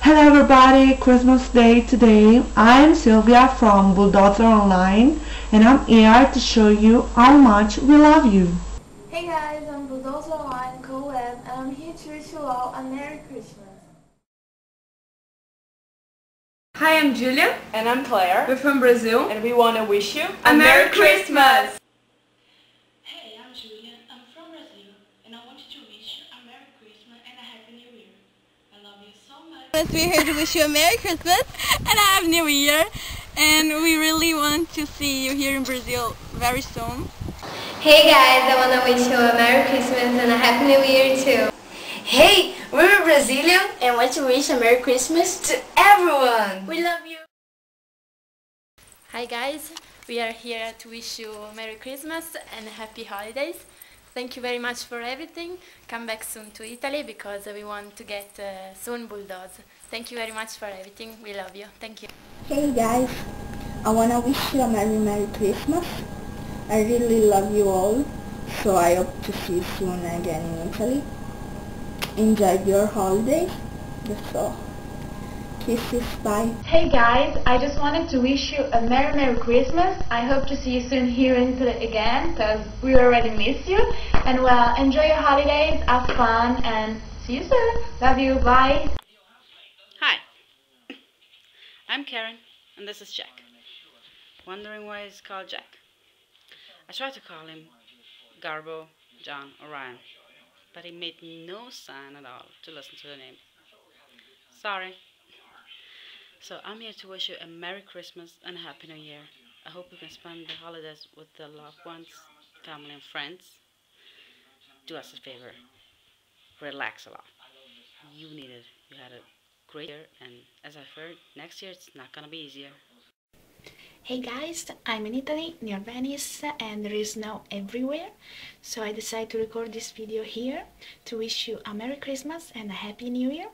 Hello everybody, Christmas Day today. I'm Silvia from Bulldozer Online and I'm here to show you how much we love you. Hey guys, I'm Bulldozer Online coweb and I'm here to wish you all a Merry Christmas. Hi, I'm Julia. And I'm Claire. We're from Brazil. And we want to wish you a Merry Christmas! Hey, I'm Julia. I'm from Brazil. And I wanted to wish you a Merry Christmas and a Happy New Year. I love you so much. We're here to wish you a Merry Christmas and a Happy New Year. And we really want to see you here in Brazil very soon. Hey guys, I want to wish you a Merry Christmas and a Happy New Year too. Hey, we're Brazilian and want to wish a Merry Christmas to everyone. We love you. Hi guys, we are here to wish you Merry Christmas and Happy Holidays. Thank you very much for everything. Come back soon to Italy because we want to get soon Bulldozer. Thank you very much for everything. We love you. Thank you. Hey guys, I want to wish you a Merry Christmas. I really love you all, so I hope to see you soon again in Italy. Enjoy your holidays. That's all. Kisses, bye. Hey guys, I just wanted to wish you a Merry Christmas. I hope to see you soon here in Italy again because we already miss you. And well, enjoy your holidays, have fun and see you soon. Love you, bye. Hi, I'm Karen and this is Jack. Wondering why he's called Jack? I tried to call him Garbo, John, or Ryan, but he made no sign at all to listen to the name. Sorry. So I'm here to wish you a Merry Christmas and a Happy New Year. I hope you can spend the holidays with the loved ones, family and friends. Do us a favor. Relax a lot. You need it. You had a great year and as I've heard, next year it's not gonna be easier. Hey guys, I'm in Italy, near Venice, and there is snow everywhere, so I decided to record this video here to wish you a Merry Christmas and a Happy New Year.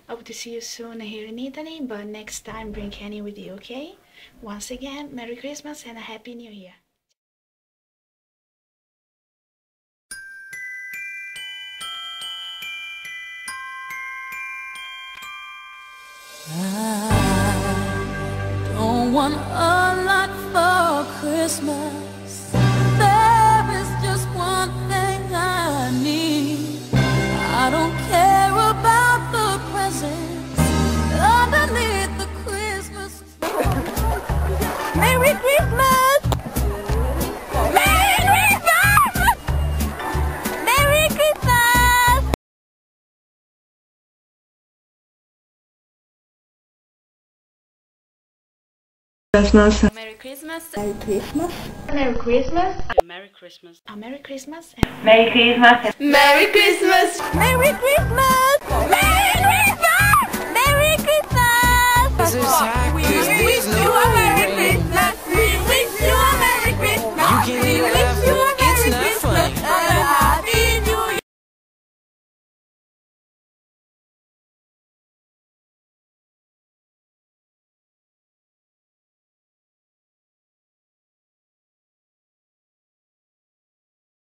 Hope to see you soon here in Italy, but next time bring Kenny with you, okay? Once again, Merry Christmas and a Happy New Year. Don't want a lot for Christmas. There is just one thing I need. I don't care about the presents underneath the Christmas tree. Merry Christmas! Merry Christmas! Merry Christmas! Christmas. Merry Christmas. Merry Christmas. Merry Christmas. Merry Christmas. A Merry Christmas and Merry Christmas. Merry Christmas. Merry Christmas! Merry